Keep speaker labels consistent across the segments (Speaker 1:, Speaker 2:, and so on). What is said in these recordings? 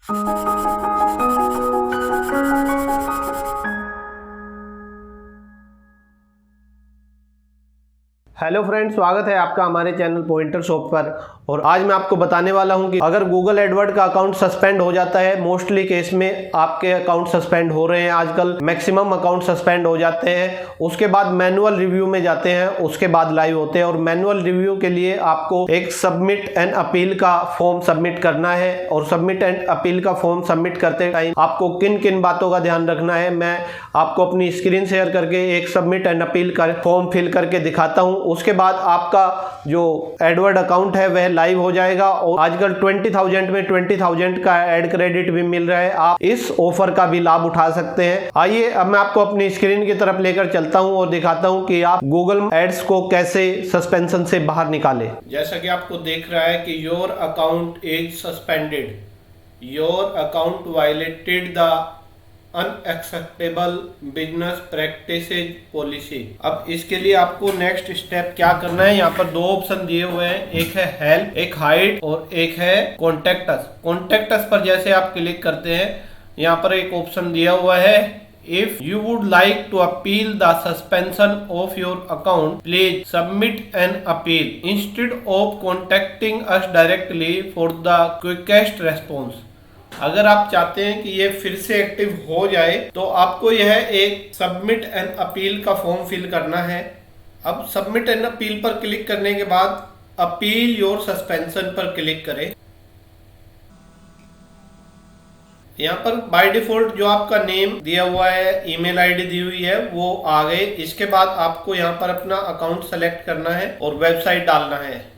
Speaker 1: Hello friends, स्वागत है आपका हमारे चैनल पॉइंटर शॉप पर। और आज मैं आपको बताने वाला हूं कि अगर गूगल एडवर्ड का अकाउंट सस्पेंड हो जाता है, मोस्टली केस में आपके अकाउंट सस्पेंड हो रहे हैं आजकल, मैक्सिमम अकाउंट सस्पेंड हो जाते हैं, उसके बाद मैनुअल रिव्यू में जाते हैं, उसके बाद लाइव होते हैं। और मैनुअल रिव्यू के लिए आपको एक सबमिट एंड अपील का फॉर्म सबमिट करना है। और सबमिट एंड अपील का फॉर्म सबमिट करते टाइम आपको किन किन बातों का ध्यान रखना है, मैं आपको अपनी स्क्रीन शेयर करके एक सबमिट एंड अपील का फॉर्म फिल करके दिखाता हूं। उसके बाद आपका जो एडवर्ड अकाउंट है वह लाइव हो जाएगा। और आजकल 20,000 में 20,000 का एड क्रेडिट भी मिल रहा है, आप इस ऑफर का भी लाभ उठा सकते हैं। आइए अब मैं आपको अपनी स्क्रीन की तरफ लेकर चलता हूं और दिखाता हूं कि आप गूगल एड्स को कैसे सस्पेंशन से बाहर निकाले। जैसा कि आपको देख रहा है कि your account is suspended, your account violated the unacceptable business practices policy. अब इसके लिए आपको नेक्स्ट स्टेप क्या करना है, यहाँ पर दो ऑप्शन दिए हुए हैं, एक है हेल्प, एक हाइड और एक है कॉन्टेक्ट अस। कॉन्टेक्ट अस पर जैसे आप क्लिक करते हैं, यहाँ पर एक ऑप्शन दिया हुआ है, if you would like to appeal the suspension of your account please submit an appeal instead of contacting us directly for the quickest response. अगर आप चाहते हैं कि ये फिर से एक्टिव हो जाए तो आपको यह एक सबमिट एन अपील का फॉर्म फिल करना है। अब सबमिट एन अपील पर क्लिक करने के बाद अपील योर सस्पेंशन पर क्लिक करें। यहाँ पर बाय डिफॉल्ट जो आपका नेम दिया हुआ है, ईमेल आईडी दी हुई है, वो आ गए। इसके बाद आपको यहाँ पर अपना अकाउंट सेलेक्ट करना है और वेबसाइट डालना है।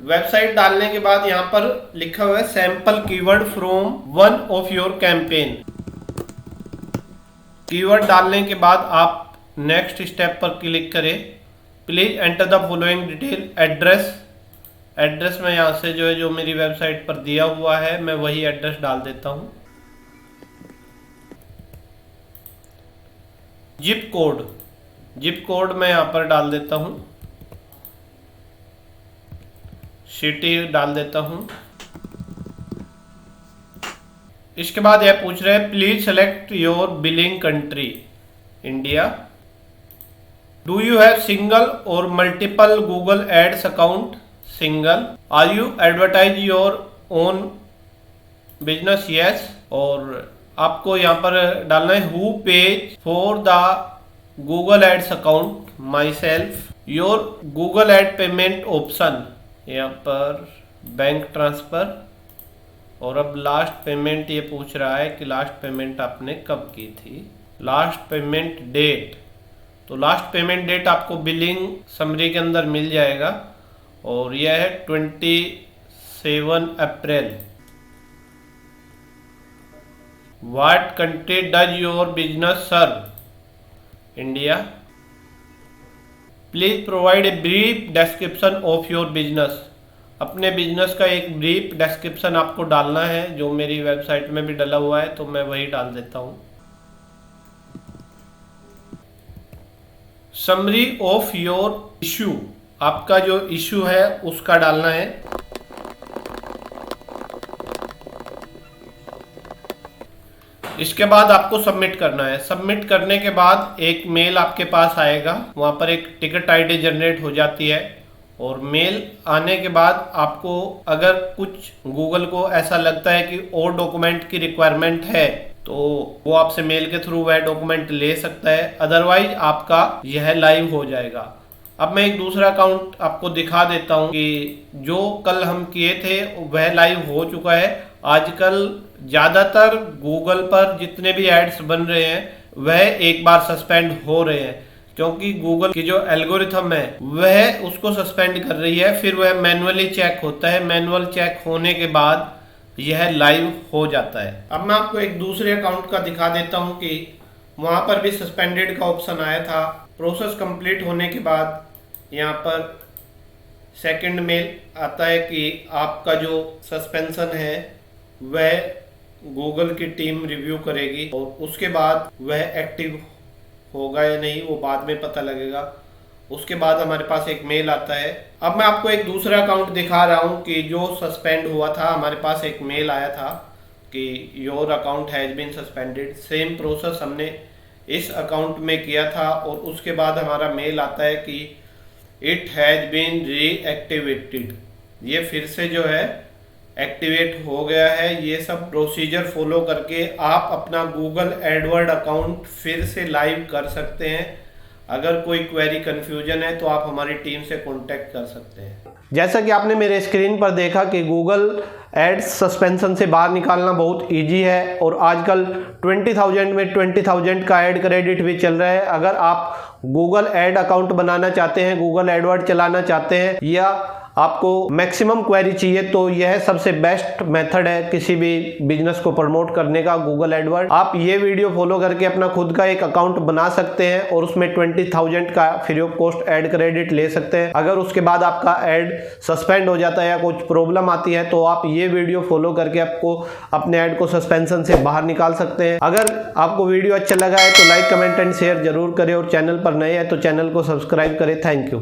Speaker 1: वेबसाइट डालने के बाद यहाँ पर लिखा हुआ है sample keyword from one of your campaign. Keyword डालने के बाद आप नेक्स्ट स्टेप पर क्लिक करें। Please enter the following detail. Address में यहाँ से जो है, जो मेरी वेबसाइट पर दिया हुआ है, मैं वही एड्रेस डाल देता हूँ। जिप कोड मैं यहाँ पर डाल देता हूँ, सिटी डाल देता हूं। इसके बाद यह पूछ रहे हैं please select your billing country, India. Do you have single और multiple Google ads account, single. Are you advertise your own business, yes. और आपको यहां पर डालना है who page for the Google ads account, myself. Your Google ad payment option, यहाँ पर bank transfer. और अब लास्ट पेमेंट ये पूछ रहा है कि लास्ट पेमेंट आपने कब की थी, लास्ट पेमेंट डेट। तो लास्ट पेमेंट डेट आपको बिलिंग समरी के अंदर मिल जाएगा और यह है 27 April. What country does your business serve, India. Please provide a brief description of your business. अपने बिजनेस का एक ब्रीफ डिस्क्रिप्शन आपको डालना है, जो मेरी वेबसाइट में भी डाला हुआ है, तो मैं वही डाल देता हूँ। समरी ऑफ योर इशू, आपका जो इशू है उसका डालना है। इसके बाद आपको सबमिट करना है। सबमिट करने के बाद एक मेल आपके पास आएगा, वहाँ पर एक टिकट आईडी जनरेट हो जाती है। और मेल आने के बाद आपको अगर कुछ गूगल को ऐसा लगता है कि और डॉक्यूमेंट की रिक्वायरमेंट है तो वो आपसे मेल के थ्रू वह डॉक्यूमेंट ले सकता है, अदरवाइज आपका यह लाइव हो जाएगा। अब मैं एक दूसरा अकाउंट आपको दिखा देता हूँ कि जो कल हम किए थे वह लाइव हो चुका है। आजकल ज़्यादातर गूगल पर जितने भी एड्स बन रहे हैं वह एक बार सस्पेंड हो रहे हैं, क्योंकि गूगल की जो एल्गोरिथम है वह उसको सस्पेंड कर रही है, फिर वह मैनुअली चेक होता है। मैनुअल चेक होने के बाद यह लाइव हो जाता है। अब मैं आपको एक दूसरे अकाउंट का दिखा देता हूँ कि वहाँ पर भी सस्पेंडेड का ऑप्शन आया था। प्रोसेस कंप्लीट होने के बाद यहाँ पर सेकंड मेल आता है कि आपका जो सस्पेंशन है वह गूगल की टीम रिव्यू करेगी और उसके बाद वह एक्टिव होगा या नहीं वो बाद में पता लगेगा। उसके बाद हमारे पास एक मेल आता है। अब मैं आपको एक दूसरा अकाउंट दिखा रहा हूँ कि जो सस्पेंड हुआ था, हमारे पास एक मेल आया था कि your account has been suspended. Same process हमने इस अकाउंट में किया था और उसके बाद हमारा मेल आता है कि इट हैज़ बीन रीएक्टिवेटेड, ये फिर से जो है एक्टिवेट हो गया है। ये सब प्रोसीजर फॉलो करके आप अपना गूगल एडवर्ड अकाउंट फिर से लाइव कर सकते हैं। अगर कोई क्वेरी कन्फ्यूजन है तो आप हमारी टीम से कांटेक्ट कर सकते हैं। जैसा कि आपने मेरे स्क्रीन पर देखा कि गूगल एड्स सस्पेंशन से बाहर निकालना बहुत इजी है और आजकल 20,000 में 20,000 का ऐड क्रेडिट भी चल रहा है। अगर आप गूगल एड अकाउंट बनाना चाहते हैं, गूगल एडवर्ड चलाना चाहते हैं या आपको मैक्सिमम क्वेरी चाहिए तो यह सबसे बेस्ट मेथड है किसी भी बिजनेस को प्रमोट करने का, गूगल एडवर्ड। आप ये वीडियो फॉलो करके अपना खुद का एक अकाउंट बना सकते हैं और उसमें 20,000 का free of cost add credit ले सकते हैं। अगर उसके बाद आपका ऐड सस्पेंड हो जाता है या कुछ प्रॉब्लम आती है तो आप ये वीडियो फॉलो करके आपको अपने ऐड को सस्पेंशन से बाहर निकाल सकते हैं। अगर आपको वीडियो अच्छा लगा है तो लाइक, कमेंट एंड शेयर जरूर करें और चैनल पर नए हैं तो चैनल को सब्सक्राइब करें। Thank you.